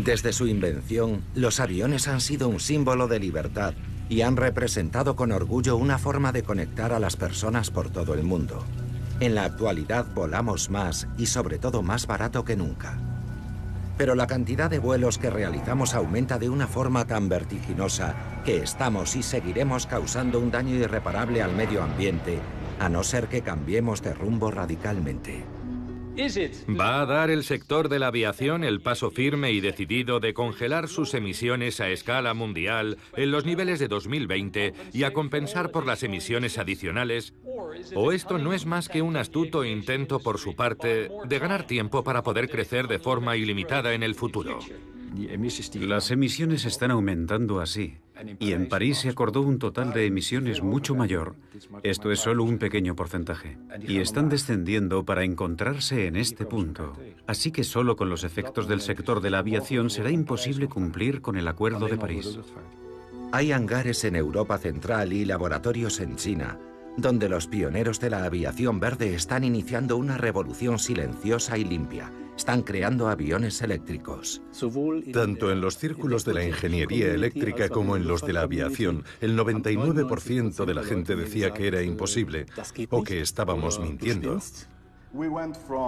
Desde su invención, los aviones han sido un símbolo de libertad y han representado con orgullo una forma de conectar a las personas por todo el mundo. En la actualidad volamos más y sobre todo más barato que nunca. Pero la cantidad de vuelos que realizamos aumenta de una forma tan vertiginosa que estamos y seguiremos causando un daño irreparable al medio ambiente, a no ser que cambiemos de rumbo radicalmente. ¿Va a dar el sector de la aviación el paso firme y decidido de congelar sus emisiones a escala mundial en los niveles de 2020 y a compensar por las emisiones adicionales? ¿O esto no es más que un astuto intento por su parte de ganar tiempo para poder crecer de forma ilimitada en el futuro? Las emisiones están aumentando así, y en París se acordó un total de emisiones mucho mayor. Esto es solo un pequeño porcentaje, y están descendiendo para encontrarse en este punto. Así que solo con los efectos del sector de la aviación será imposible cumplir con el Acuerdo de París. Hay hangares en Europa Central y laboratorios en China, donde los pioneros de la aviación verde están iniciando una revolución silenciosa y limpia. Están creando aviones eléctricos. Tanto en los círculos de la ingeniería eléctrica como en los de la aviación, el 99% de la gente decía que era imposible o que estábamos mintiendo.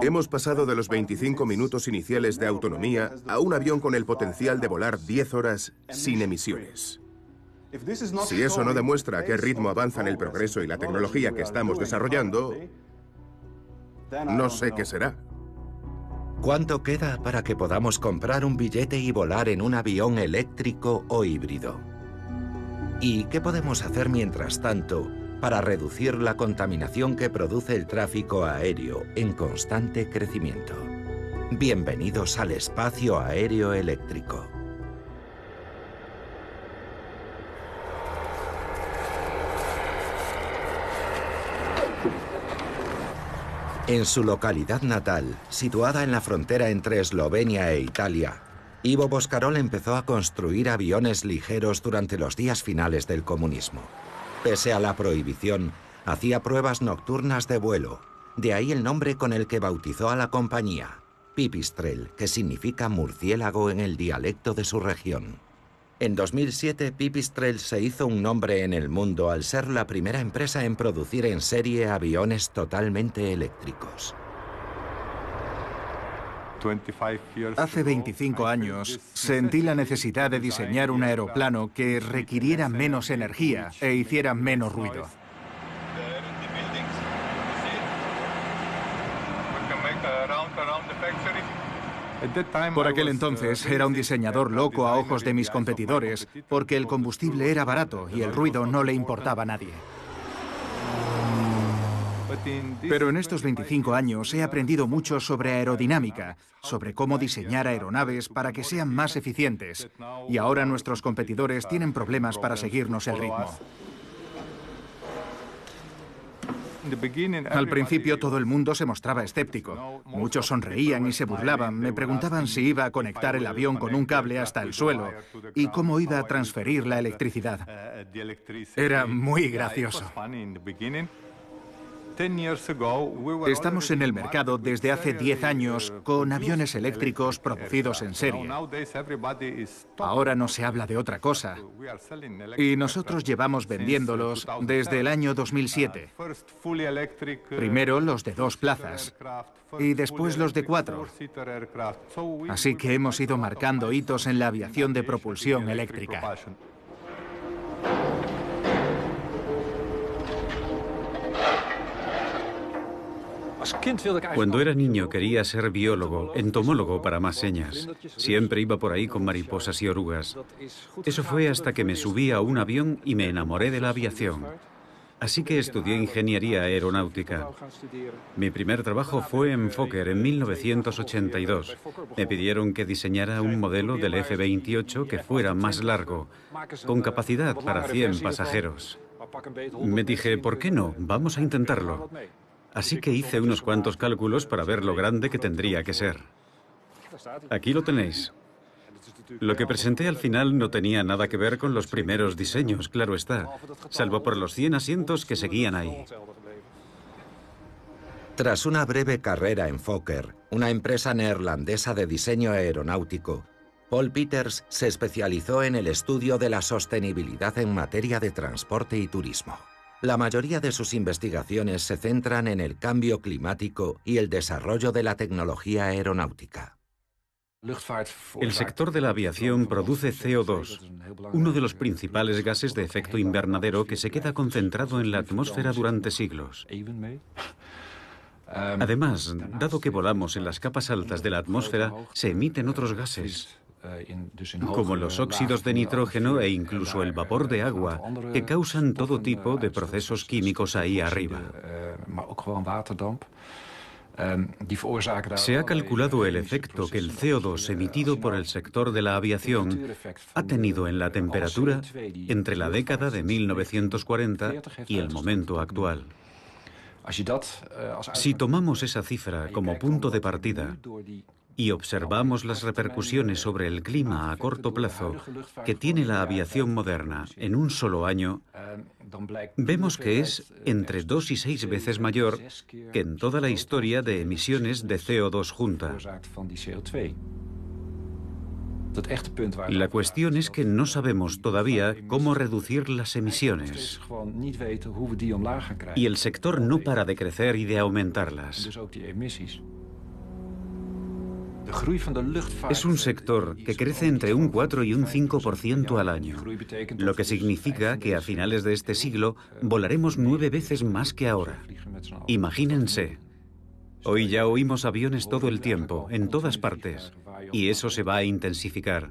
Hemos pasado de los 25 minutos iniciales de autonomía a un avión con el potencial de volar 10 horas sin emisiones. Si eso no demuestra a qué ritmo avanzan el progreso y la tecnología que estamos desarrollando, no sé qué será. ¿Cuánto queda para que podamos comprar un billete y volar en un avión eléctrico o híbrido? ¿Y qué podemos hacer mientras tanto para reducir la contaminación que produce el tráfico aéreo en constante crecimiento? Bienvenidos al espacio aéreo eléctrico. En su localidad natal, situada en la frontera entre Eslovenia e Italia, Ivo Boscarol empezó a construir aviones ligeros durante los días finales del comunismo. Pese a la prohibición, hacía pruebas nocturnas de vuelo. De ahí el nombre con el que bautizó a la compañía, Pipistrel, que significa murciélago en el dialecto de su región. En 2007, Pipistrel se hizo un nombre en el mundo al ser la primera empresa en producir en serie aviones totalmente eléctricos. Hace 25 años sentí la necesidad de diseñar un aeroplano que requiriera menos energía e hiciera menos ruido. Por aquel entonces era un diseñador loco a ojos de mis competidores porque el combustible era barato y el ruido no le importaba a nadie. Pero en estos 25 años he aprendido mucho sobre aerodinámica, sobre cómo diseñar aeronaves para que sean más eficientes, y ahora nuestros competidores tienen problemas para seguirnos el ritmo. Al principio todo el mundo se mostraba escéptico. Muchos sonreían y se burlaban. Me preguntaban si iba a conectar el avión con un cable hasta el suelo y cómo iba a transferir la electricidad. Era muy gracioso. Estamos en el mercado desde hace 10 años con aviones eléctricos producidos en serie. Ahora no se habla de otra cosa. Y nosotros llevamos vendiéndolos desde el año 2007. Primero los de 2 plazas y después los de 4. Así que hemos ido marcando hitos en la aviación de propulsión eléctrica. Cuando era niño quería ser biólogo, entomólogo para más señas. Siempre iba por ahí con mariposas y orugas. Eso fue hasta que me subí a un avión y me enamoré de la aviación. Así que estudié ingeniería aeronáutica. Mi primer trabajo fue en Fokker en 1982. Me pidieron que diseñara un modelo del F-28 que fuera más largo, con capacidad para 100 pasajeros. Me dije, ¿por qué no? Vamos a intentarlo. Así que hice unos cuantos cálculos para ver lo grande que tendría que ser. Aquí lo tenéis. Lo que presenté al final no tenía nada que ver con los primeros diseños, claro está, salvo por los 100 asientos que seguían ahí. Tras una breve carrera en Fokker, una empresa neerlandesa de diseño aeronáutico, Paul Peters se especializó en el estudio de la sostenibilidad en materia de transporte y turismo. La mayoría de sus investigaciones se centran en el cambio climático y el desarrollo de la tecnología aeronáutica. El sector de la aviación produce CO2, uno de los principales gases de efecto invernadero que se queda concentrado en la atmósfera durante siglos. Además, dado que volamos en las capas altas de la atmósfera, se emiten otros gases, como los óxidos de nitrógeno e incluso el vapor de agua, que causan todo tipo de procesos químicos ahí arriba. Se ha calculado el efecto que el CO2 emitido por el sector de la aviación ha tenido en la temperatura entre la década de 1940 y el momento actual. Si tomamos esa cifra como punto de partida y observamos las repercusiones sobre el clima a corto plazo que tiene la aviación moderna en un solo año, vemos que es entre 2 y 6 veces mayor que en toda la historia de emisiones de CO2 junta. La cuestión es que no sabemos todavía cómo reducir las emisiones. Y el sector no para de crecer y de aumentarlas. Es un sector que crece entre un 4 y un 5% al año, lo que significa que a finales de este siglo volaremos 9 veces más que ahora. Imagínense. Hoy ya oímos aviones todo el tiempo, en todas partes, y eso se va a intensificar.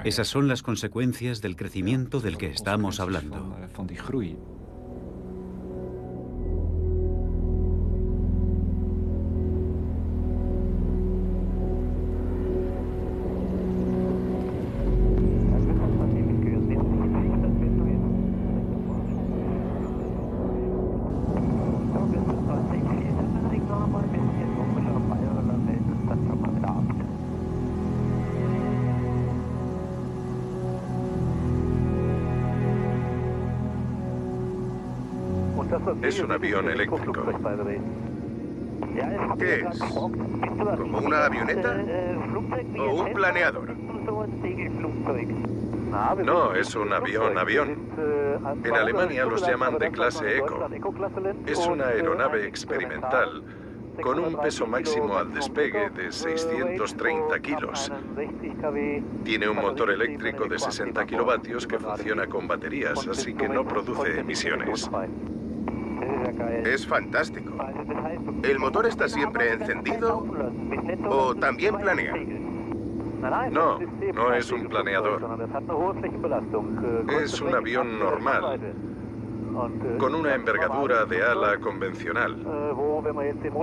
Esas son las consecuencias del crecimiento del que estamos hablando. Es un avión eléctrico. ¿Qué es? ¿Como una avioneta o un planeador? No, es un avión. En Alemania los llaman de clase Eco. Es una aeronave experimental con un peso máximo al despegue de 630 kilos. Tiene un motor eléctrico de 60 kilovatios que funciona con baterías, así que no produce emisiones. Es fantástico. ¿El motor está siempre encendido o también planea? No, no es un planeador. Es un avión normal, con una envergadura de ala convencional.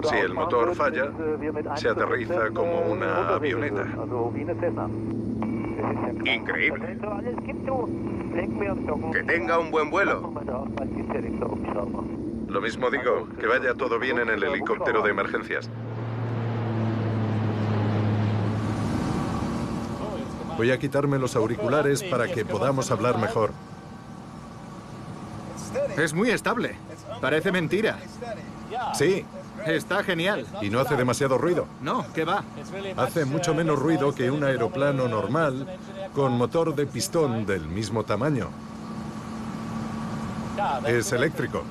Si el motor falla, se aterriza como una avioneta. Increíble. Que tenga un buen vuelo. Lo mismo digo, que vaya todo bien en el helicóptero de emergencias. Voy a quitarme los auriculares para que podamos hablar mejor. Es muy estable. Parece mentira. Sí, Está genial. y no hace demasiado ruido. No, ¿qué va? Hace mucho menos ruido que un aeroplano normal con motor de pistón del mismo tamaño. Es eléctrico.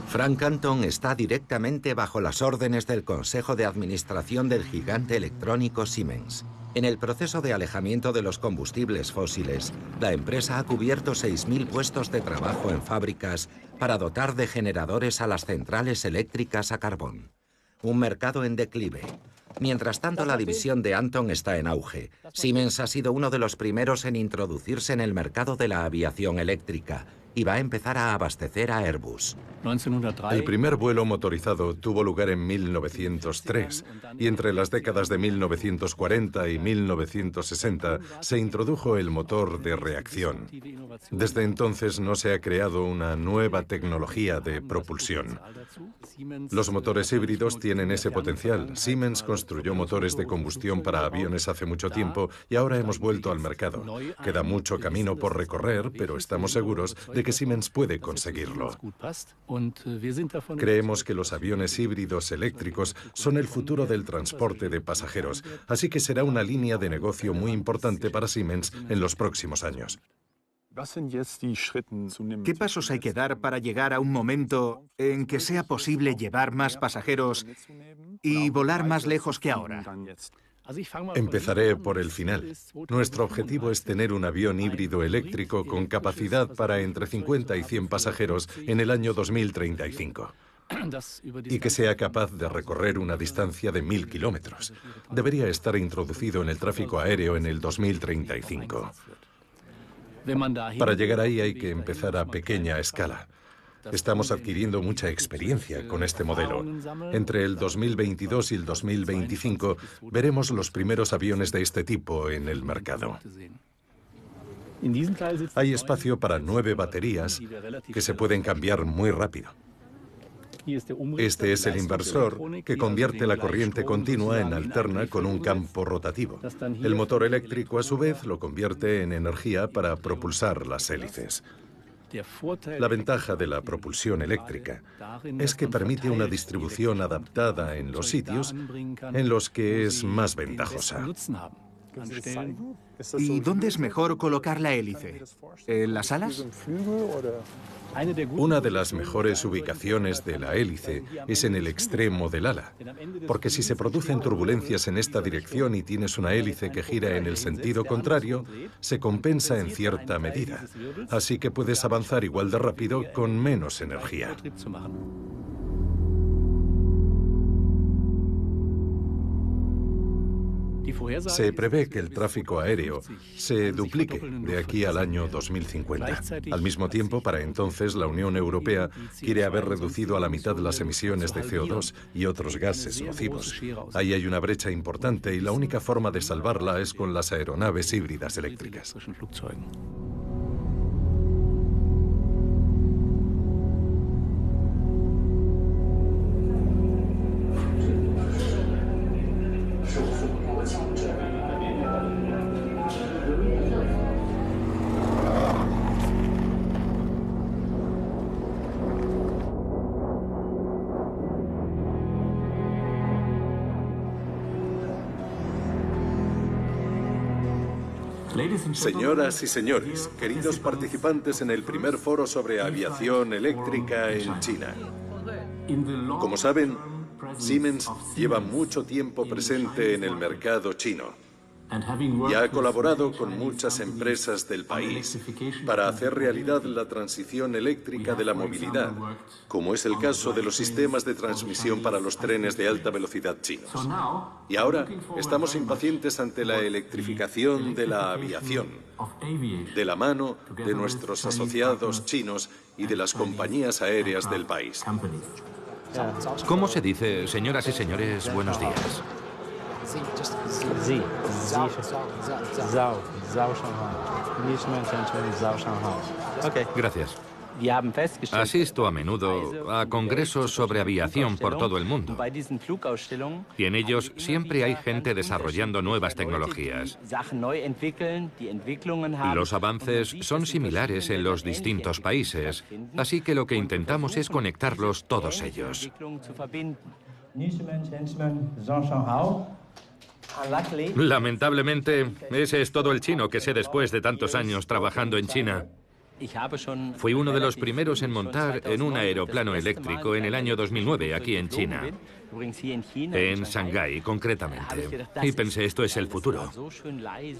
Frank Anton está directamente bajo las órdenes del Consejo de Administración del gigante electrónico Siemens. En el proceso de alejamiento de los combustibles fósiles, la empresa ha cubierto 6.000 puestos de trabajo en fábricas para dotar de generadores a las centrales eléctricas a carbón. Un mercado en declive. Mientras tanto, la división de Anton está en auge. Siemens ha sido uno de los primeros en introducirse en el mercado de la aviación eléctrica y va a empezar a abastecer a Airbus. El primer vuelo motorizado tuvo lugar en 1903 y entre las décadas de 1940 y 1960 se introdujo el motor de reacción. Desde entonces no se ha creado una nueva tecnología de propulsión. Los motores híbridos tienen ese potencial. Siemens construyó motores de combustión para aviones hace mucho tiempo y ahora hemos vuelto al mercado. Queda mucho camino por recorrer, pero estamos seguros de que Siemens puede conseguirlo. Creemos que los aviones híbridos eléctricos son el futuro del transporte de pasajeros, así que será una línea de negocio muy importante para Siemens en los próximos años. ¿Qué pasos hay que dar para llegar a un momento en que sea posible llevar más pasajeros y volar más lejos que ahora? Empezaré por el final. Nuestro objetivo es tener un avión híbrido eléctrico con capacidad para entre 50 y 100 pasajeros en el año 2035. Y que sea capaz de recorrer una distancia de 1000 kilómetros. Debería estar introducido en el tráfico aéreo en el 2035. Para llegar ahí hay que empezar a pequeña escala. Estamos adquiriendo mucha experiencia con este modelo. Entre el 2022 y el 2025 veremos los primeros aviones de este tipo en el mercado. Hay espacio para 9 baterías que se pueden cambiar muy rápido. Este es el inversor que convierte la corriente continua en alterna con un campo rotativo. El motor eléctrico, a su vez, lo convierte en energía para propulsar las hélices. La ventaja de la propulsión eléctrica es que permite una distribución adaptada en los sitios en los que es más ventajosa. ¿Y dónde es mejor colocar la hélice? ¿En las alas? Una de las mejores ubicaciones de la hélice es en el extremo del ala, porque si se producen turbulencias en esta dirección y tienes una hélice que gira en el sentido contrario, se compensa en cierta medida, así que puedes avanzar igual de rápido con menos energía. Se prevé que el tráfico aéreo se duplique de aquí al año 2050. Al mismo tiempo, para entonces, la Unión Europea quiere haber reducido a la mitad las emisiones de CO2 y otros gases nocivos. Ahí hay una brecha importante y la única forma de salvarla es con las aeronaves híbridas eléctricas. Señoras y señores, queridos participantes en el primer foro sobre aviación eléctrica en China. Como saben, Siemens lleva mucho tiempo presente en el mercado chino y ha colaborado con muchas empresas del país para hacer realidad la transición eléctrica de la movilidad, como es el caso de los sistemas de transmisión para los trenes de alta velocidad chinos. Y ahora estamos impacientes ante la electrificación de la aviación, de la mano de nuestros asociados chinos y de las compañías aéreas del país. ¿Cómo se dice, señoras y señores, buenos días? Gracias. Asisto a menudo a congresos sobre aviación por todo el mundo. Y en ellos siempre hay gente desarrollando nuevas tecnologías. Los avances son similares en los distintos países, así que lo que intentamos es conectarlos todos ellos. Lamentablemente, ese es todo el chino que sé después de tantos años trabajando en China. Fui uno de los primeros en montar en un aeroplano eléctrico en el año 2009 aquí en China, en Shanghái concretamente, y pensé, esto es el futuro.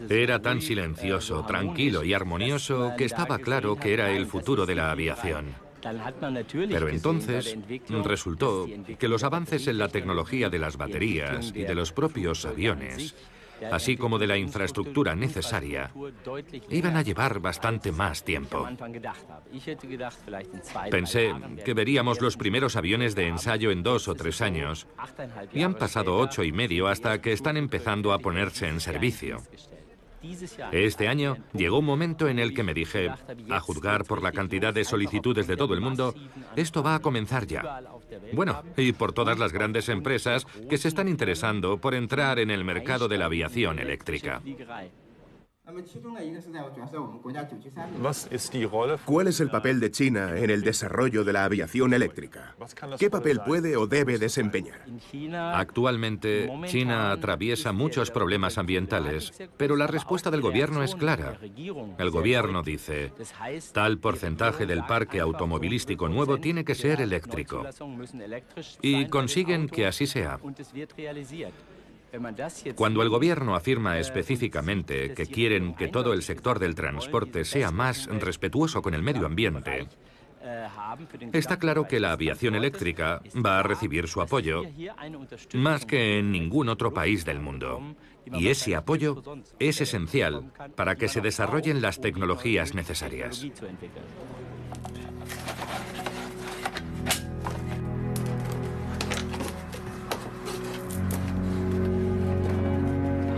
Era tan silencioso, tranquilo y armonioso que estaba claro que era el futuro de la aviación. Pero entonces resultó que los avances en la tecnología de las baterías y de los propios aviones, así como de la infraestructura necesaria, iban a llevar bastante más tiempo. Pensé que veríamos los primeros aviones de ensayo en 2 o 3 años, y han pasado 8 y medio hasta que están empezando a ponerse en servicio. Este año llegó un momento en el que me dije, a juzgar por la cantidad de solicitudes de todo el mundo, esto va a comenzar ya. Bueno, y por todas las grandes empresas que se están interesando por entrar en el mercado de la aviación eléctrica. ¿Cuál es el papel de China en el desarrollo de la aviación eléctrica? ¿Qué papel puede o debe desempeñar? Actualmente, China atraviesa muchos problemas ambientales, pero la respuesta del gobierno es clara. El gobierno dice, tal porcentaje del parque automovilístico nuevo tiene que ser eléctrico. Y consiguen que así sea. Cuando el gobierno afirma específicamente que quieren que todo el sector del transporte sea más respetuoso con el medio ambiente, está claro que la aviación eléctrica va a recibir su apoyo más que en ningún otro país del mundo. Y ese apoyo es esencial para que se desarrollen las tecnologías necesarias.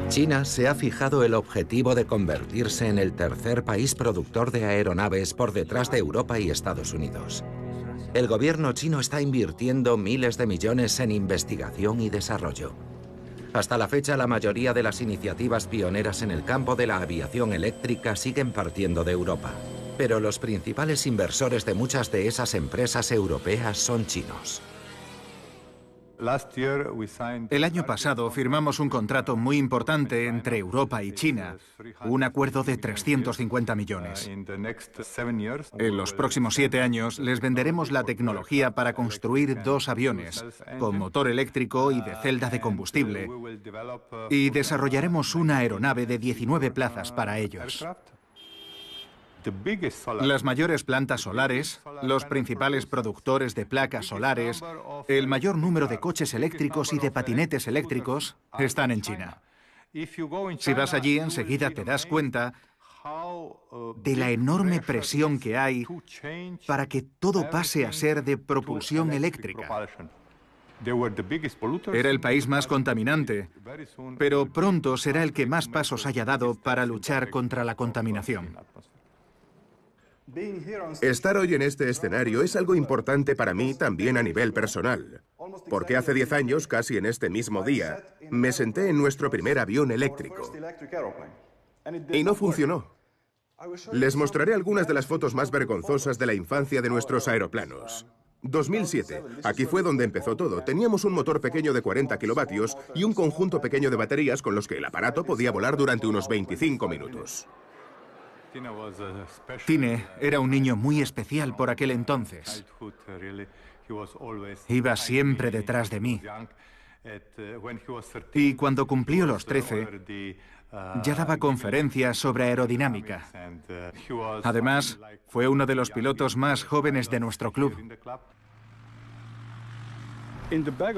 China se ha fijado el objetivo de convertirse en el tercer país productor de aeronaves por detrás de Europa y Estados Unidos. El gobierno chino está invirtiendo miles de millones en investigación y desarrollo. Hasta la fecha, la mayoría de las iniciativas pioneras en el campo de la aviación eléctrica siguen partiendo de Europa. Pero los principales inversores de muchas de esas empresas europeas son chinos. El año pasado firmamos un contrato muy importante entre Europa y China, un acuerdo de 350 millones. En los próximos 7 años les venderemos la tecnología para construir 2 aviones, con motor eléctrico y de celda de combustible, y desarrollaremos una aeronave de 19 plazas para ellos. Las mayores plantas solares, los principales productores de placas solares, el mayor número de coches eléctricos y de patinetes eléctricos están en China. Si vas allí, enseguida te das cuenta de la enorme presión que hay para que todo pase a ser de propulsión eléctrica. Era el país más contaminante, pero pronto será el que más pasos haya dado para luchar contra la contaminación. Estar hoy en este escenario es algo importante para mí también a nivel personal, porque hace 10 años, casi en este mismo día, me senté en nuestro primer avión eléctrico y no funcionó. Les mostraré algunas de las fotos más vergonzosas de la infancia de nuestros aeroplanos. 2007, aquí fue donde empezó todo. Teníamos un motor pequeño de 40 kilovatios y un conjunto pequeño de baterías con los que el aparato podía volar durante unos 25 minutos. Tine era un niño muy especial por aquel entonces. Iba siempre detrás de mí. Y cuando cumplió los 13, ya daba conferencias sobre aerodinámica. Además, fue uno de los pilotos más jóvenes de nuestro club.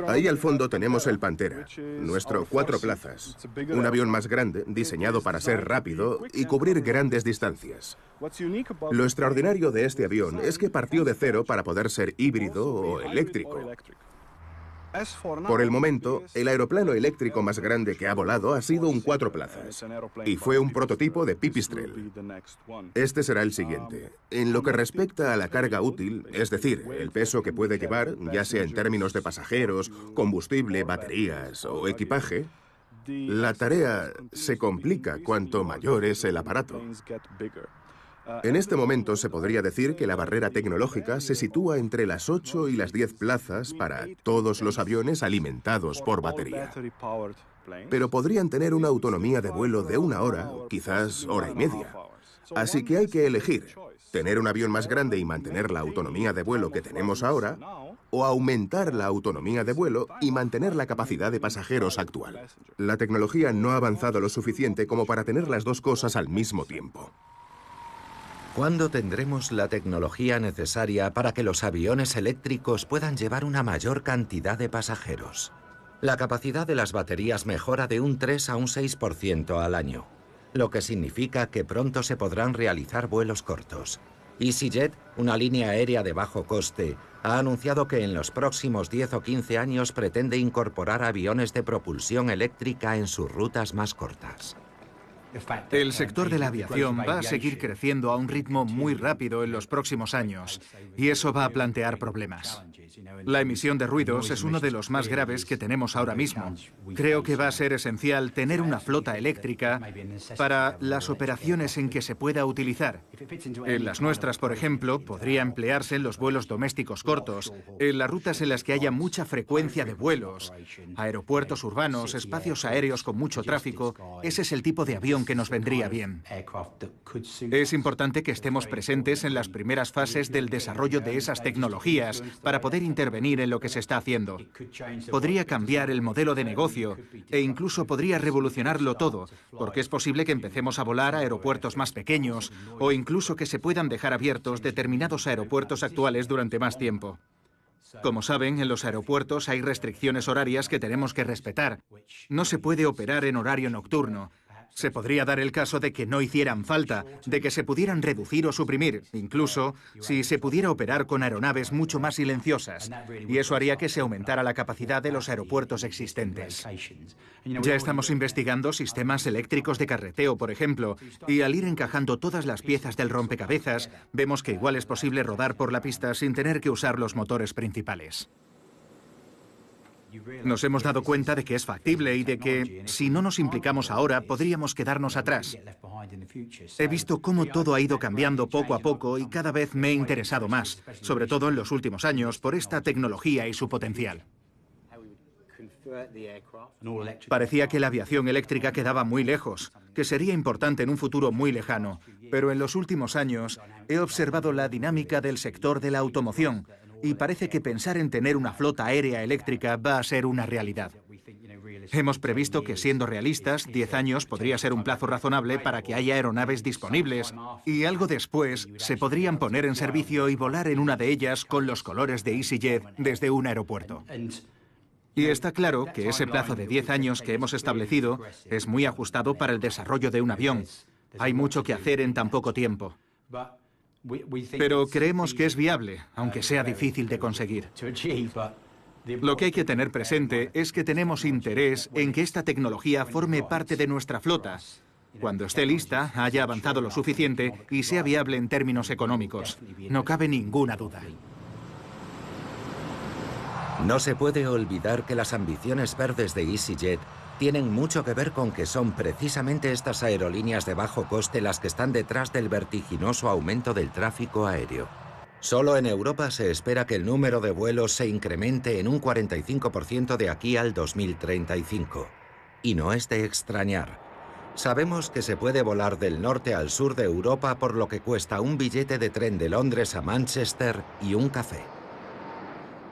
Ahí al fondo tenemos el Pantera, nuestro 4 plazas, un avión más grande, diseñado para ser rápido y cubrir grandes distancias. Lo extraordinario de este avión es que partió de cero para poder ser híbrido o eléctrico. Por el momento, el aeroplano eléctrico más grande que ha volado ha sido un 4 plazas, y fue un prototipo de Pipistrel. Este será el siguiente. En lo que respecta a la carga útil, es decir, el peso que puede llevar, ya sea en términos de pasajeros, combustible, baterías o equipaje, la tarea se complica cuanto mayor es el aparato. En este momento se podría decir que la barrera tecnológica se sitúa entre las 8 y las 10 plazas para todos los aviones alimentados por batería. Pero podrían tener una autonomía de vuelo de 1 hora, quizás hora y media. Así que hay que elegir, tener un avión más grande y mantener la autonomía de vuelo que tenemos ahora, o aumentar la autonomía de vuelo y mantener la capacidad de pasajeros actual. La tecnología no ha avanzado lo suficiente como para tener las dos cosas al mismo tiempo. ¿Cuándo tendremos la tecnología necesaria para que los aviones eléctricos puedan llevar una mayor cantidad de pasajeros? La capacidad de las baterías mejora de un 3 a un 6% al año, lo que significa que pronto se podrán realizar vuelos cortos. EasyJet, una línea aérea de bajo coste, ha anunciado que en los próximos 10 o 15 años pretende incorporar aviones de propulsión eléctrica en sus rutas más cortas. El sector de la aviación va a seguir creciendo a un ritmo muy rápido en los próximos años, y eso va a plantear problemas. La emisión de ruidos es uno de los más graves que tenemos ahora mismo. Creo que va a ser esencial tener una flota eléctrica para las operaciones en que se pueda utilizar. En las nuestras, por ejemplo, podría emplearse en los vuelos domésticos cortos, en las rutas en las que haya mucha frecuencia de vuelos, aeropuertos urbanos, espacios aéreos con mucho tráfico. Ese es el tipo de avión que nos vendría bien. Es importante que estemos presentes en las primeras fases del desarrollo de esas tecnologías para poder intervenir en lo que se está haciendo. Podría cambiar el modelo de negocio e incluso podría revolucionarlo todo, porque es posible que empecemos a volar a aeropuertos más pequeños o incluso que se puedan dejar abiertos determinados aeropuertos actuales durante más tiempo. Como saben, en los aeropuertos hay restricciones horarias que tenemos que respetar. No se puede operar en horario nocturno. Se podría dar el caso de que no hicieran falta, de que se pudieran reducir o suprimir, incluso si se pudiera operar con aeronaves mucho más silenciosas. Y eso haría que se aumentara la capacidad de los aeropuertos existentes. Ya estamos investigando sistemas eléctricos de carreteo, por ejemplo, y al ir encajando todas las piezas del rompecabezas, vemos que igual es posible rodar por la pista sin tener que usar los motores principales. Nos hemos dado cuenta de que es factible y de que, si no nos implicamos ahora, podríamos quedarnos atrás. He visto cómo todo ha ido cambiando poco a poco y cada vez me he interesado más, sobre todo en los últimos años, por esta tecnología y su potencial. Parecía que la aviación eléctrica quedaba muy lejos, que sería importante en un futuro muy lejano, pero en los últimos años he observado la dinámica del sector de la automoción, y parece que pensar en tener una flota aérea eléctrica va a ser una realidad. Hemos previsto que, siendo realistas, 10 años podría ser un plazo razonable para que haya aeronaves disponibles, y algo después se podrían poner en servicio y volar en una de ellas con los colores de EasyJet desde un aeropuerto. Y está claro que ese plazo de 10 años que hemos establecido es muy ajustado para el desarrollo de un avión. Hay mucho que hacer en tan poco tiempo. Pero creemos que es viable, aunque sea difícil de conseguir. Lo que hay que tener presente es que tenemos interés en que esta tecnología forme parte de nuestra flota, cuando esté lista, haya avanzado lo suficiente y sea viable en términos económicos. No cabe ninguna duda. No se puede olvidar que las ambiciones verdes de EasyJet tienen mucho que ver con que son precisamente estas aerolíneas de bajo coste las que están detrás del vertiginoso aumento del tráfico aéreo. Solo en Europa se espera que el número de vuelos se incremente en un 45% de aquí al 2035. Y no es de extrañar. Sabemos que se puede volar del norte al sur de Europa por lo que cuesta un billete de tren de Londres a Manchester y un café.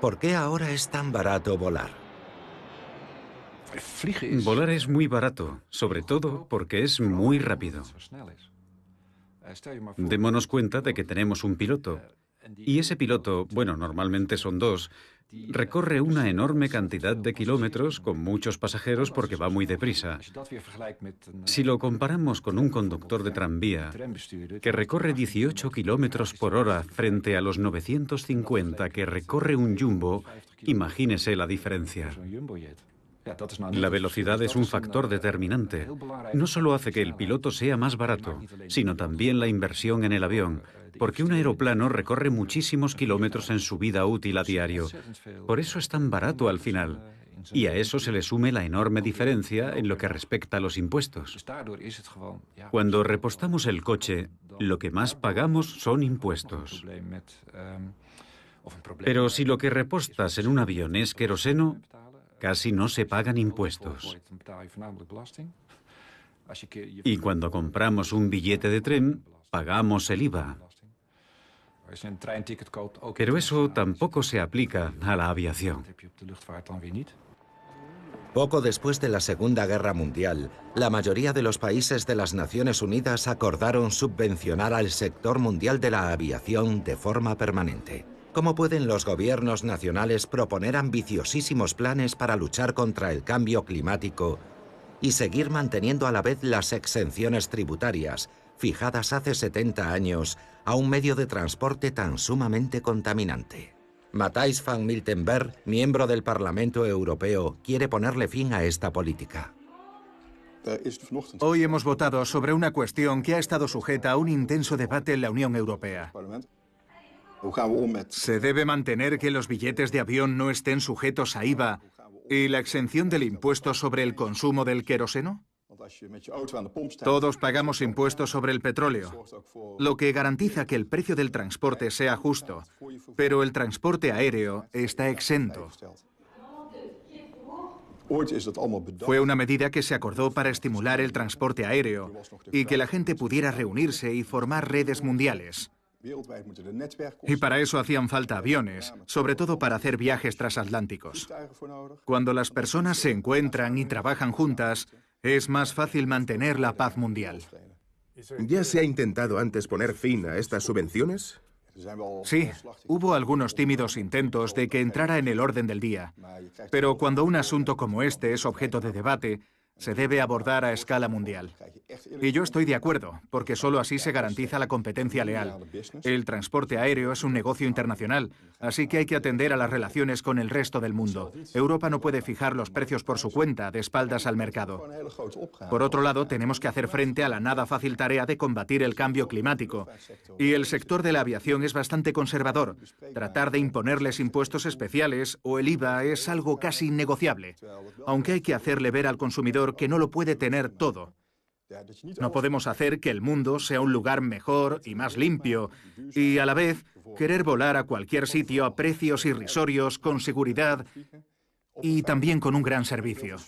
¿Por qué ahora es tan barato volar? Volar es muy barato, sobre todo porque es muy rápido. Démonos cuenta de que tenemos un piloto. Y ese piloto, bueno, normalmente son dos, recorre una enorme cantidad de kilómetros con muchos pasajeros porque va muy deprisa. Si lo comparamos con un conductor de tranvía que recorre 18 kilómetros por hora frente a los 950 que recorre un jumbo, imagínese la diferencia. La velocidad es un factor determinante. No solo hace que el piloto sea más barato, sino también la inversión en el avión, porque un aeroplano recorre muchísimos kilómetros en su vida útil a diario. Por eso es tan barato al final. Y a eso se le sume la enorme diferencia en lo que respecta a los impuestos. Cuando repostamos el coche, lo que más pagamos son impuestos. Pero si lo que repostas en un avión es queroseno, casi no se pagan impuestos. Y cuando compramos un billete de tren, pagamos el IVA. Pero eso tampoco se aplica a la aviación. Poco después de la Segunda Guerra Mundial, la mayoría de los países de las Naciones Unidas acordaron subvencionar al sector mundial de la aviación de forma permanente. ¿Cómo pueden los gobiernos nacionales proponer ambiciosísimos planes para luchar contra el cambio climático y seguir manteniendo a la vez las exenciones tributarias fijadas hace 70 años a un medio de transporte tan sumamente contaminante? Matthijs van Miltenberg, miembro del Parlamento Europeo, quiere ponerle fin a esta política. Hoy hemos votado sobre una cuestión que ha estado sujeta a un intenso debate en la Unión Europea. ¿Se debe mantener que los billetes de avión no estén sujetos a IVA y la exención del impuesto sobre el consumo del queroseno? Todos pagamos impuestos sobre el petróleo, lo que garantiza que el precio del transporte sea justo, pero el transporte aéreo está exento. Fue una medida que se acordó para estimular el transporte aéreo y que la gente pudiera reunirse y formar redes mundiales. Y para eso hacían falta aviones, sobre todo para hacer viajes transatlánticos. Cuando las personas se encuentran y trabajan juntas, es más fácil mantener la paz mundial. ¿Ya se ha intentado antes poner fin a estas subvenciones? Sí, hubo algunos tímidos intentos de que entrara en el orden del día, pero cuando un asunto como este es objeto de debate, se debe abordar a escala mundial. Y yo estoy de acuerdo, porque solo así se garantiza la competencia leal. El transporte aéreo es un negocio internacional, así que hay que atender a las relaciones con el resto del mundo. Europa no puede fijar los precios por su cuenta, de espaldas al mercado. Por otro lado, tenemos que hacer frente a la nada fácil tarea de combatir el cambio climático. Y el sector de la aviación es bastante conservador. Tratar de imponerles impuestos especiales o el IVA es algo casi innegociable, aunque hay que hacerle ver al consumidor que no lo puede tener todo. No podemos hacer que el mundo sea un lugar mejor y más limpio y, a la vez, querer volar a cualquier sitio a precios irrisorios, con seguridad y también con un gran servicio.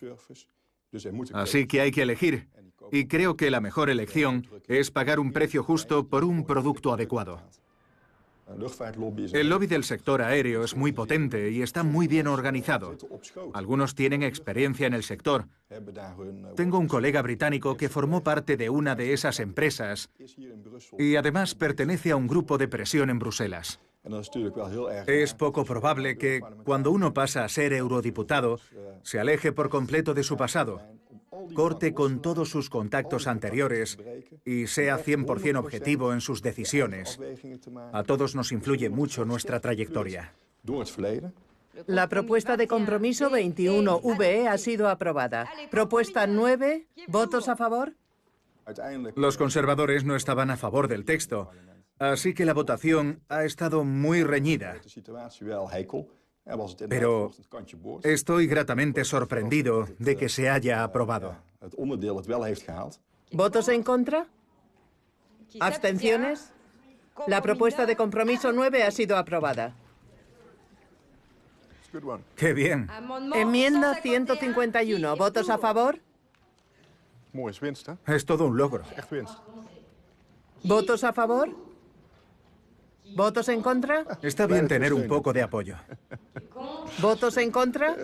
Así que hay que elegir, y creo que la mejor elección es pagar un precio justo por un producto adecuado. El lobby del sector aéreo es muy potente y está muy bien organizado. Algunos tienen experiencia en el sector. Tengo un colega británico que formó parte de una de esas empresas y además pertenece a un grupo de presión en Bruselas. Es poco probable que, cuando uno pasa a ser eurodiputado, se aleje por completo de su pasado, corte con todos sus contactos anteriores y sea 100% objetivo en sus decisiones. A todos nos influye mucho nuestra trayectoria. La propuesta de compromiso 21VE ha sido aprobada. Propuesta 9, ¿votos a favor? Los conservadores no estaban a favor del texto, así que la votación ha estado muy reñida. Pero estoy gratamente sorprendido de que se haya aprobado. ¿Votos en contra? ¿Abstenciones? La propuesta de compromiso 9 ha sido aprobada. ¡Qué bien! Enmienda 151. ¿Votos a favor? Es todo un logro. ¿Votos a favor? ¿Votos en contra? Está bien tener un poco de apoyo. ¿Votos en contra?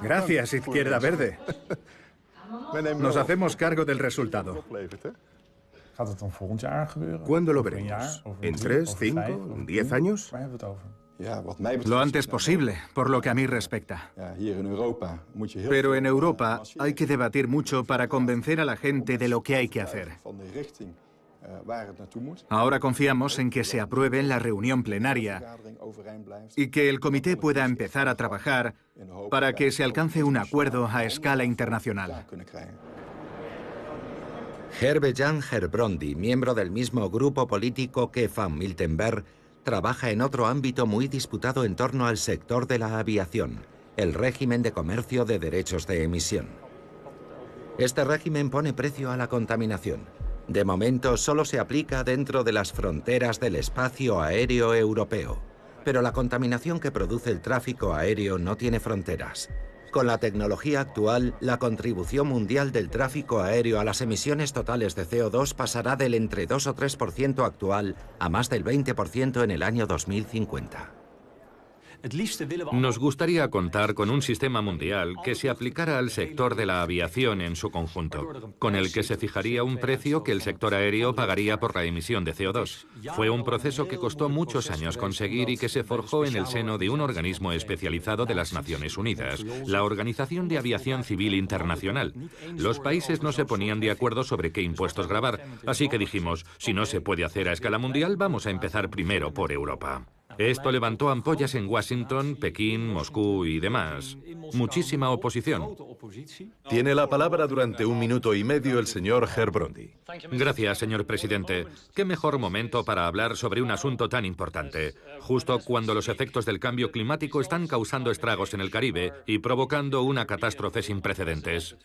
Gracias, Izquierda Verde. Nos hacemos cargo del resultado. ¿Cuándo lo veremos? ¿En 3, 5, 10 años? Lo antes posible, por lo que a mí respecta. Pero en Europa hay que debatir mucho para convencer a la gente de lo que hay que hacer. Ahora confiamos en que se apruebe en la reunión plenaria y que el comité pueda empezar a trabajar para que se alcance un acuerdo a escala internacional. Herve-Jan Gerbrandy, miembro del mismo grupo político que Van Miltenberg, trabaja en otro ámbito muy disputado en torno al sector de la aviación, el régimen de comercio de derechos de emisión. Este régimen pone precio a la contaminación. De momento solo se aplica dentro de las fronteras del espacio aéreo europeo, pero la contaminación que produce el tráfico aéreo no tiene fronteras. Con la tecnología actual, la contribución mundial del tráfico aéreo a las emisiones totales de CO2 pasará del entre 2 o 3% actual a más del 20% en el año 2050. Nos gustaría contar con un sistema mundial que se aplicara al sector de la aviación en su conjunto, con el que se fijaría un precio que el sector aéreo pagaría por la emisión de CO2. Fue un proceso que costó muchos años conseguir y que se forjó en el seno de un organismo especializado de las Naciones Unidas, la Organización de Aviación Civil Internacional. Los países no se ponían de acuerdo sobre qué impuestos gravar, así que dijimos, si no se puede hacer a escala mundial, vamos a empezar primero por Europa. Esto levantó ampollas en Washington, Pekín, Moscú y demás. Muchísima oposición. Tiene la palabra durante 1 minuto y medio el señor Gerbrandy. Gracias, señor presidente. Qué mejor momento para hablar sobre un asunto tan importante, justo cuando los efectos del cambio climático están causando estragos en el Caribe y provocando una catástrofe sin precedentes.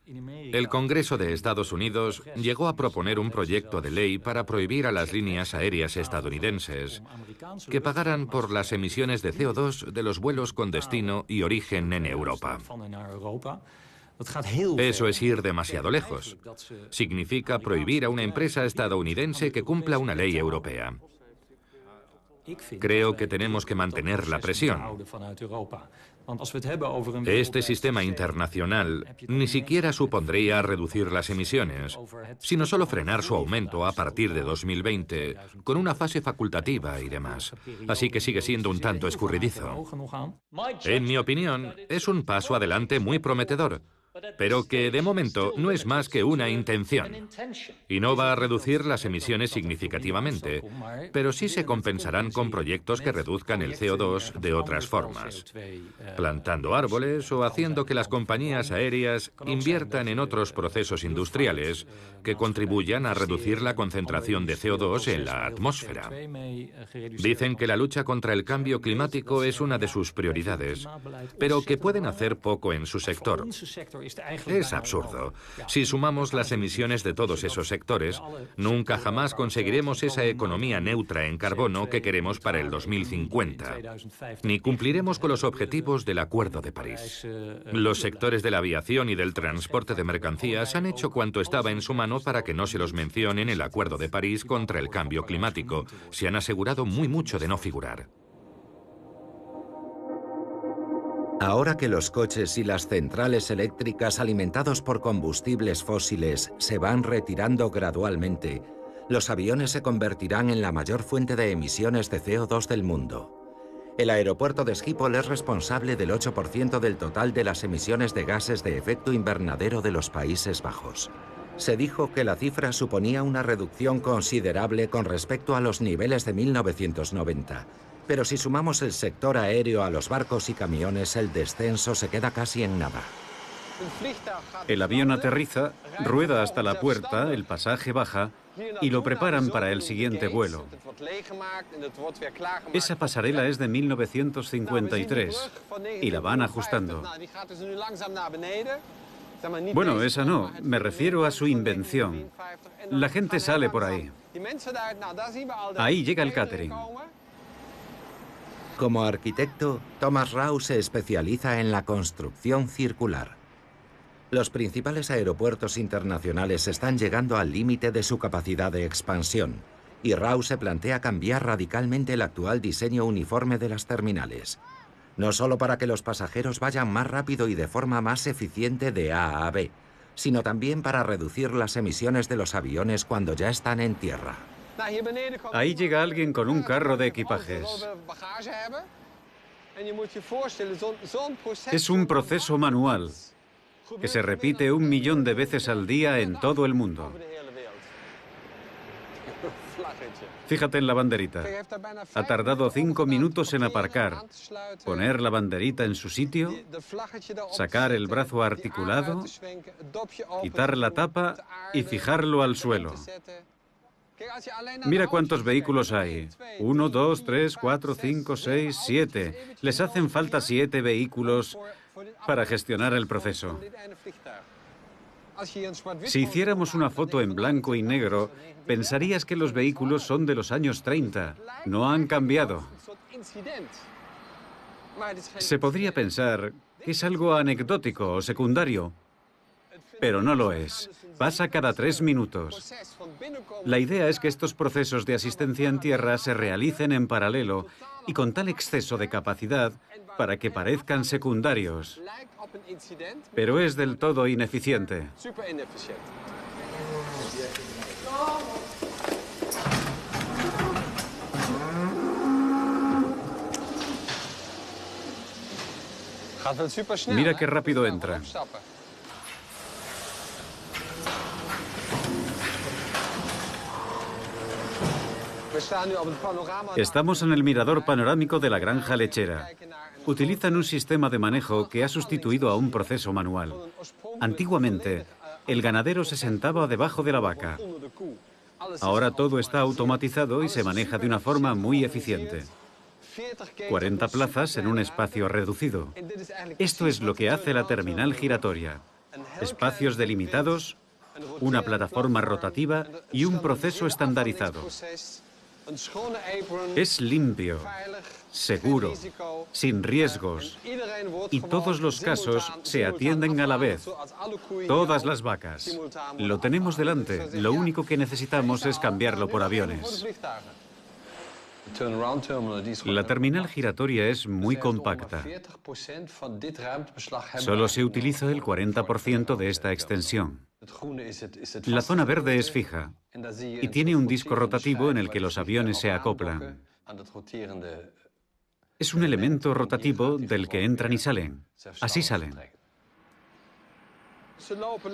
El Congreso de Estados Unidos llegó a proponer un proyecto de ley para prohibir a las líneas aéreas estadounidenses que pagaran por las emisiones de CO2 de los vuelos con destino y origen en Europa. Eso es ir demasiado lejos. Significa prohibir a una empresa estadounidense que cumpla una ley europea. Creo que tenemos que mantener la presión. Este sistema internacional ni siquiera supondría reducir las emisiones, sino solo frenar su aumento a partir de 2020, con una fase facultativa y demás. Así que sigue siendo un tanto escurridizo. En mi opinión, es un paso adelante muy prometedor, pero que de momento no es más que una intención. Y no va a reducir las emisiones significativamente, pero sí se compensarán con proyectos que reduzcan el CO2 de otras formas, plantando árboles o haciendo que las compañías aéreas inviertan en otros procesos industriales que contribuyan a reducir la concentración de CO2 en la atmósfera. Dicen que la lucha contra el cambio climático es una de sus prioridades, pero que pueden hacer poco en su sector. Es absurdo. Si sumamos las emisiones de todos esos sectores, nunca jamás conseguiremos esa economía neutra en carbono que queremos para el 2050, ni cumpliremos con los objetivos del Acuerdo de París. Los sectores de la aviación y del transporte de mercancías han hecho cuanto estaba en su mano para que no se los mencione en el Acuerdo de París contra el cambio climático. Se han asegurado muy mucho de no figurar. Ahora que los coches y las centrales eléctricas alimentados por combustibles fósiles se van retirando gradualmente, los aviones se convertirán en la mayor fuente de emisiones de CO2 del mundo. El aeropuerto de Schiphol es responsable del 8% del total de las emisiones de gases de efecto invernadero de los Países Bajos. Se dijo que la cifra suponía una reducción considerable con respecto a los niveles de 1990. Pero si sumamos el sector aéreo a los barcos y camiones, el descenso se queda casi en nada. El avión aterriza, rueda hasta la puerta, el pasaje baja y lo preparan para el siguiente vuelo. Esa pasarela es de 1953 y la van ajustando. Bueno, esa no, me refiero a su invención. La gente sale por ahí. Ahí llega el catering. Como arquitecto, Thomas Rau se especializa en la construcción circular. Los principales aeropuertos internacionales están llegando al límite de su capacidad de expansión, y Rau se plantea cambiar radicalmente el actual diseño uniforme de las terminales. No solo para que los pasajeros vayan más rápido y de forma más eficiente de A a B, sino también para reducir las emisiones de los aviones cuando ya están en tierra. Ahí llega alguien con un carro de equipajes. Es un proceso manual que se repite 1 millón de veces al día en todo el mundo. Fíjate en la banderita. Ha tardado 5 minutos en aparcar, poner la banderita en su sitio, sacar el brazo articulado, quitar la tapa y fijarlo al suelo. Mira cuántos vehículos hay. 1, 2, 3, 4, 5, 6, 7. Les hacen falta 7 vehículos para gestionar el proceso. Si hiciéramos una foto en blanco y negro, pensarías que los vehículos son de los años 30. No han cambiado. Se podría pensar que es algo anecdótico o secundario, pero no lo es. Pasa cada 3 minutos. La idea es que estos procesos de asistencia en tierra se realicen en paralelo y con tal exceso de capacidad para que parezcan secundarios. Pero es del todo ineficiente. Mira qué rápido entra. Estamos en el mirador panorámico de la granja lechera. Utilizan un sistema de manejo que ha sustituido a un proceso manual. Antiguamente, el ganadero se sentaba debajo de la vaca. Ahora todo está automatizado y se maneja de una forma muy eficiente. 40 plazas en un espacio reducido. Esto es lo que hace la terminal giratoria. Espacios delimitados, una plataforma rotativa y un proceso estandarizado. Es limpio, seguro, sin riesgos, y todos los casos se atienden a la vez. Todas las vacas. Lo tenemos delante, lo único que necesitamos es cambiarlo por aviones. La terminal giratoria es muy compacta. Solo se utiliza el 40% de esta extensión. La zona verde es fija y tiene un disco rotativo en el que los aviones se acoplan. Es un elemento rotativo del que entran y salen. Así salen.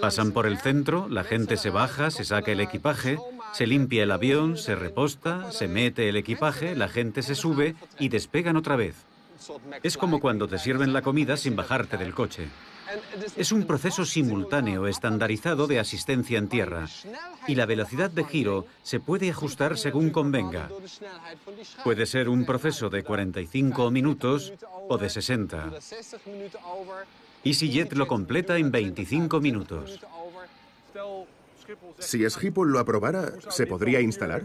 Pasan por el centro, la gente se baja, se saca el equipaje, se limpia el avión, se reposta, se mete el equipaje, la gente se sube y despegan otra vez. Es como cuando te sirven la comida sin bajarte del coche. Es un proceso simultáneo, estandarizado de asistencia en tierra, y la velocidad de giro se puede ajustar según convenga. Puede ser un proceso de 45 minutos o de 60. EasyJet lo completa en 25 minutos. Si Schiphol lo aprobara, ¿se podría instalar?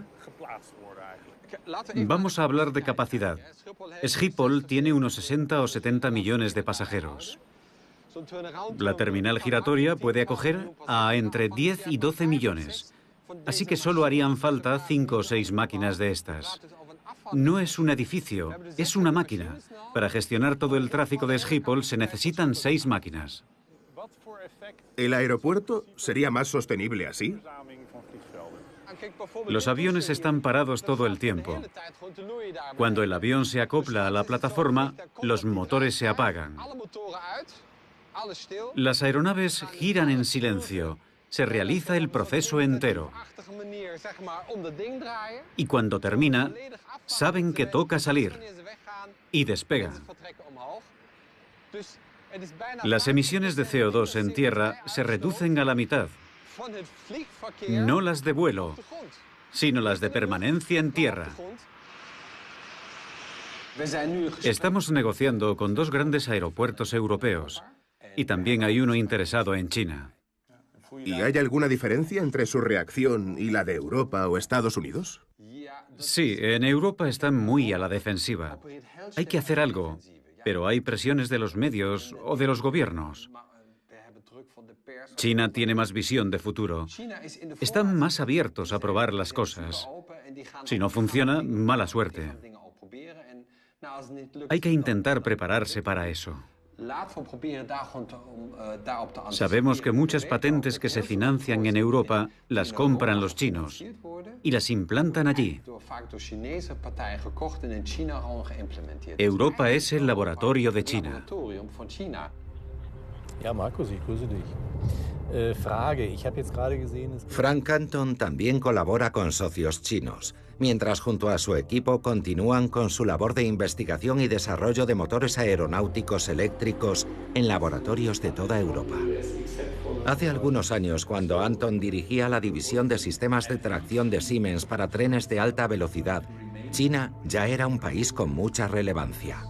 Vamos a hablar de capacidad. Schiphol tiene unos 60 o 70 millones de pasajeros. La terminal giratoria puede acoger a entre 10 y 12 millones. Así que solo harían falta 5 o 6 máquinas de estas. No es un edificio, es una máquina. Para gestionar todo el tráfico de Schiphol se necesitan 6 máquinas. ¿El aeropuerto sería más sostenible así? Los aviones están parados todo el tiempo. Cuando el avión se acopla a la plataforma, los motores se apagan. Las aeronaves giran en silencio. Se realiza el proceso entero. Y cuando termina, saben que toca salir. Y despega. Las emisiones de CO2 en tierra se reducen a la mitad. No las de vuelo, sino las de permanencia en tierra. Estamos negociando con 2 grandes aeropuertos europeos. Y también hay uno interesado en China. ¿Y hay alguna diferencia entre su reacción y la de Europa o Estados Unidos? Sí, en Europa están muy a la defensiva. Hay que hacer algo, pero hay presiones de los medios o de los gobiernos. China tiene más visión de futuro. Están más abiertos a probar las cosas. Si no funciona, mala suerte. Hay que intentar prepararse para eso. Sabemos que muchas patentes que se financian en Europa las compran los chinos y las implantan allí. Europa es el laboratorio de China. Frank Canton también colabora con socios chinos, mientras junto a su equipo continúan con su labor de investigación y desarrollo de motores aeronáuticos eléctricos en laboratorios de toda Europa. Hace algunos años, cuando Anton dirigía la división de sistemas de tracción de Siemens para trenes de alta velocidad, China ya era un país con mucha relevancia.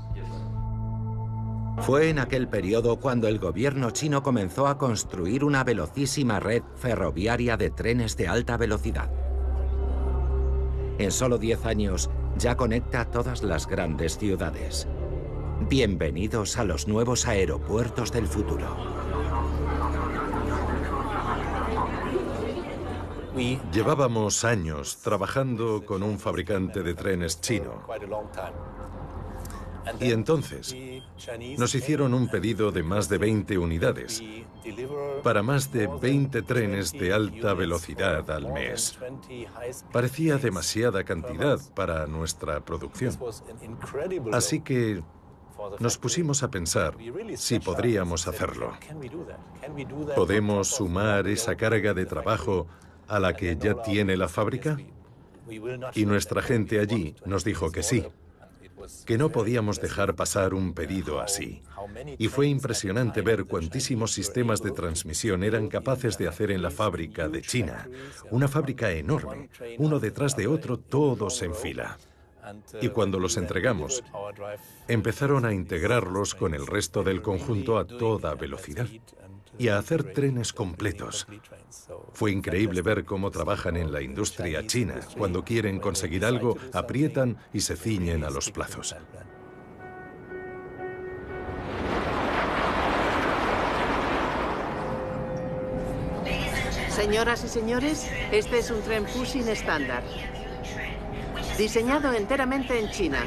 Fue en aquel periodo cuando el gobierno chino comenzó a construir una velocísima red ferroviaria de trenes de alta velocidad. En solo 10 años ya conecta todas las grandes ciudades. Bienvenidos a los nuevos aeropuertos del futuro. Llevábamos años trabajando con un fabricante de trenes chino. Y entonces nos hicieron un pedido de más de 20 unidades para más de 20 trenes de alta velocidad al mes. Parecía demasiada cantidad para nuestra producción. Así que nos pusimos a pensar si podríamos hacerlo. ¿Podemos sumar esa carga de trabajo a la que ya tiene la fábrica? Y nuestra gente allí nos dijo que sí, que no podíamos dejar pasar un pedido así. Y fue impresionante ver cuantísimos sistemas de transmisión eran capaces de hacer en la fábrica de China. Una fábrica enorme, uno detrás de otro, todos en fila. Y cuando los entregamos, empezaron a integrarlos con el resto del conjunto a toda velocidad y a hacer trenes completos. Fue increíble ver cómo trabajan en la industria china. Cuando quieren conseguir algo, aprietan y se ciñen a los plazos. Señoras y señores, este es un tren Fuxing estándar, diseñado enteramente en China.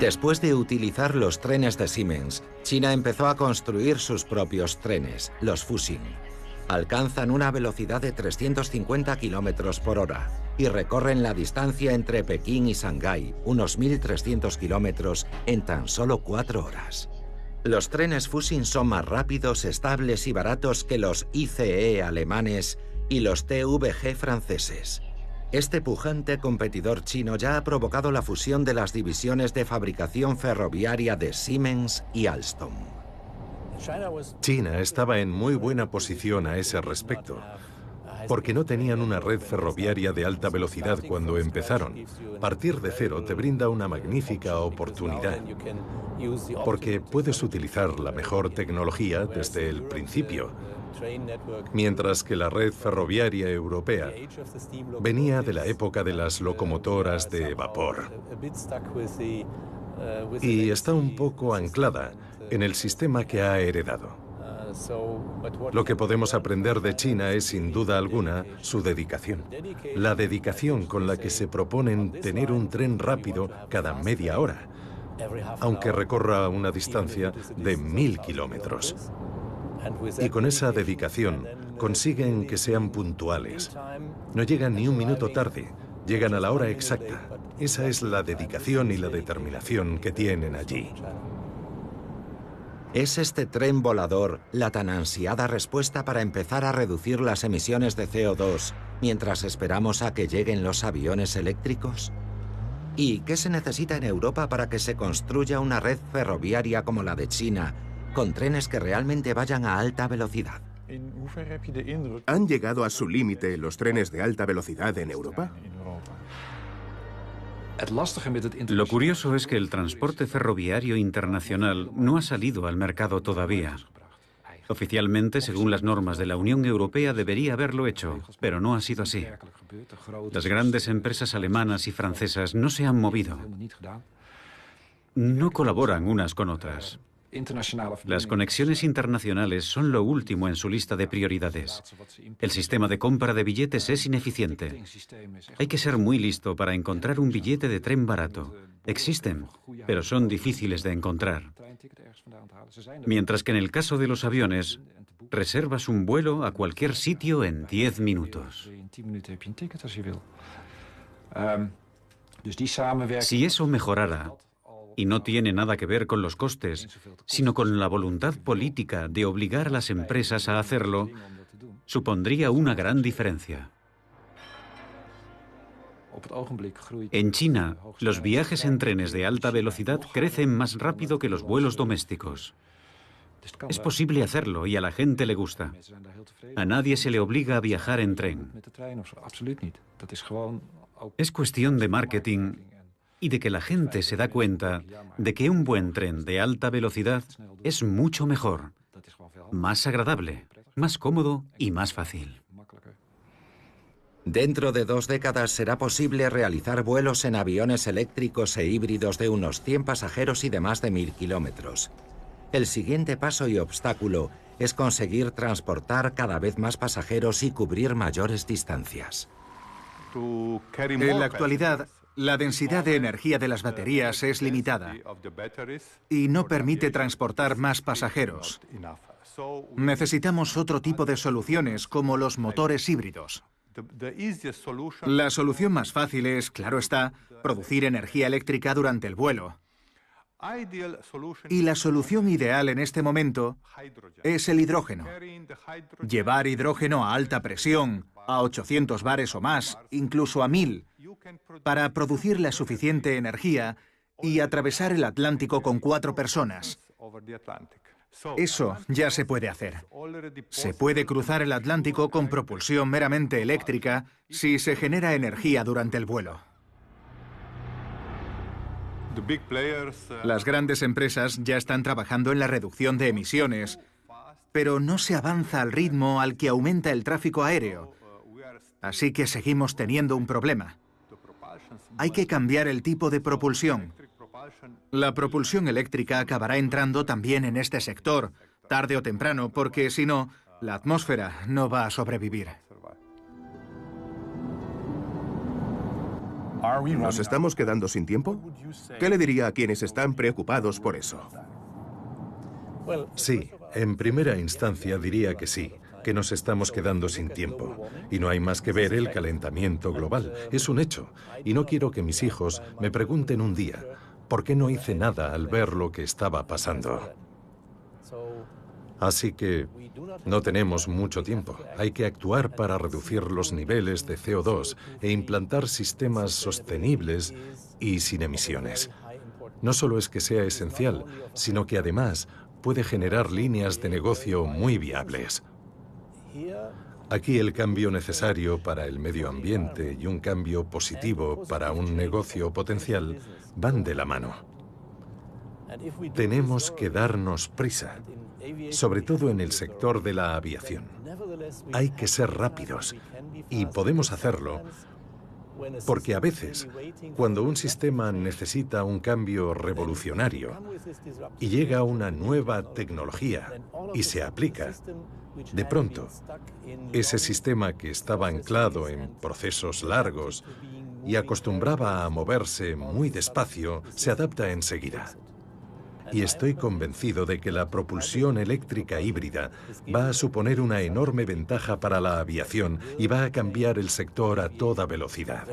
Después de utilizar los trenes de Siemens, China empezó a construir sus propios trenes, los Fuxing. Alcanzan una velocidad de 350 kilómetros por hora y recorren la distancia entre Pekín y Shanghái, unos 1.300 kilómetros, en tan solo 4 horas. Los trenes Fuxing son más rápidos, estables y baratos que los ICE alemanes y los TVG franceses. Este pujante competidor chino ya ha provocado la fusión de las divisiones de fabricación ferroviaria de Siemens y Alstom. China estaba en muy buena posición a ese respecto, porque no tenían una red ferroviaria de alta velocidad cuando empezaron. Partir de cero te brinda una magnífica oportunidad, porque puedes utilizar la mejor tecnología desde el principio, mientras que la red ferroviaria europea venía de la época de las locomotoras de vapor y está un poco anclada en el sistema que ha heredado. Lo que podemos aprender de China es, sin duda alguna, su dedicación. La dedicación con la que se proponen tener un tren rápido cada media hora, aunque recorra una distancia de 1000 kilómetros. Y con esa dedicación consiguen que sean puntuales. No llegan ni un minuto tarde, llegan a la hora exacta. Esa es la dedicación y la determinación que tienen allí. ¿Es este tren volador la tan ansiada respuesta para empezar a reducir las emisiones de CO2 mientras esperamos a que lleguen los aviones eléctricos? ¿Y qué se necesita en Europa para que se construya una red ferroviaria como la de China, con trenes que realmente vayan a alta velocidad? ¿Han llegado a su límite los trenes de alta velocidad en Europa? Lo curioso es que el transporte ferroviario internacional no ha salido al mercado todavía. Oficialmente, según las normas de la Unión Europea, debería haberlo hecho, pero no ha sido así. Las grandes empresas alemanas y francesas no se han movido. No colaboran unas con otras. Las conexiones internacionales son lo último en su lista de prioridades. El sistema de compra de billetes es ineficiente. Hay que ser muy listo para encontrar un billete de tren barato. Existen, pero son difíciles de encontrar. Mientras que en el caso de los aviones, reservas un vuelo a cualquier sitio en 10 minutos. Si eso mejorara, y no tiene nada que ver con los costes, sino con la voluntad política de obligar a las empresas a hacerlo, supondría una gran diferencia. En China, los viajes en trenes de alta velocidad crecen más rápido que los vuelos domésticos. Es posible hacerlo y a la gente le gusta. A nadie se le obliga a viajar en tren. Es cuestión de marketing y de que la gente se da cuenta de que un buen tren de alta velocidad es mucho mejor, más agradable, más cómodo y más fácil. Dentro de 2 décadas será posible realizar vuelos en aviones eléctricos e híbridos de unos 100 pasajeros y de más de 1000 kilómetros. El siguiente paso y obstáculo es conseguir transportar cada vez más pasajeros y cubrir mayores distancias. En la actualidad, la densidad de energía de las baterías es limitada y no permite transportar más pasajeros. Necesitamos otro tipo de soluciones, como los motores híbridos. La solución más fácil es, claro está, producir energía eléctrica durante el vuelo. Y la solución ideal en este momento es el hidrógeno. Llevar hidrógeno a alta presión, a 800 bares o más, incluso a 1000, para producir la suficiente energía y atravesar el Atlántico con 4 personas. Eso ya se puede hacer. Se puede cruzar el Atlántico con propulsión meramente eléctrica si se genera energía durante el vuelo. Las grandes empresas ya están trabajando en la reducción de emisiones, pero no se avanza al ritmo al que aumenta el tráfico aéreo. Así que seguimos teniendo un problema. Hay que cambiar el tipo de propulsión. La propulsión eléctrica acabará entrando también en este sector, tarde o temprano, porque si no, la atmósfera no va a sobrevivir. ¿Nos estamos quedando sin tiempo? ¿Qué le diría a quienes están preocupados por eso? Sí, en primera instancia diría que sí, que nos estamos quedando sin tiempo. Y no hay más que ver el calentamiento global. Es un hecho. Y no quiero que mis hijos me pregunten un día, ¿por qué no hice nada al ver lo que estaba pasando? Así que no tenemos mucho tiempo. Hay que actuar para reducir los niveles de CO2 e implantar sistemas sostenibles y sin emisiones. No solo es que sea esencial, sino que además puede generar líneas de negocio muy viables. Aquí el cambio necesario para el medio ambiente y un cambio positivo para un negocio potencial van de la mano. Tenemos que darnos prisa, sobre todo en el sector de la aviación. Hay que ser rápidos y podemos hacerlo porque a veces, cuando un sistema necesita un cambio revolucionario y llega una nueva tecnología y se aplica, de pronto, ese sistema que estaba anclado en procesos largos y acostumbraba a moverse muy despacio, se adapta enseguida. Y estoy convencido de que la propulsión eléctrica híbrida va a suponer una enorme ventaja para la aviación y va a cambiar el sector a toda velocidad.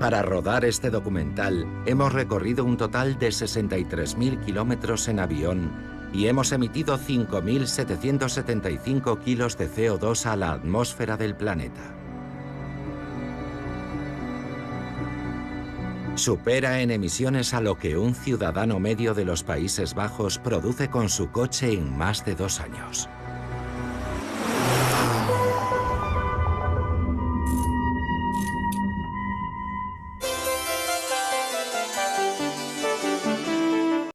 Para rodar este documental, hemos recorrido un total de 63.000 kilómetros en avión y hemos emitido 5.775 kilos de CO2 a la atmósfera del planeta. Supera en emisiones a lo que un ciudadano medio de los Países Bajos produce con su coche en más de 2 años.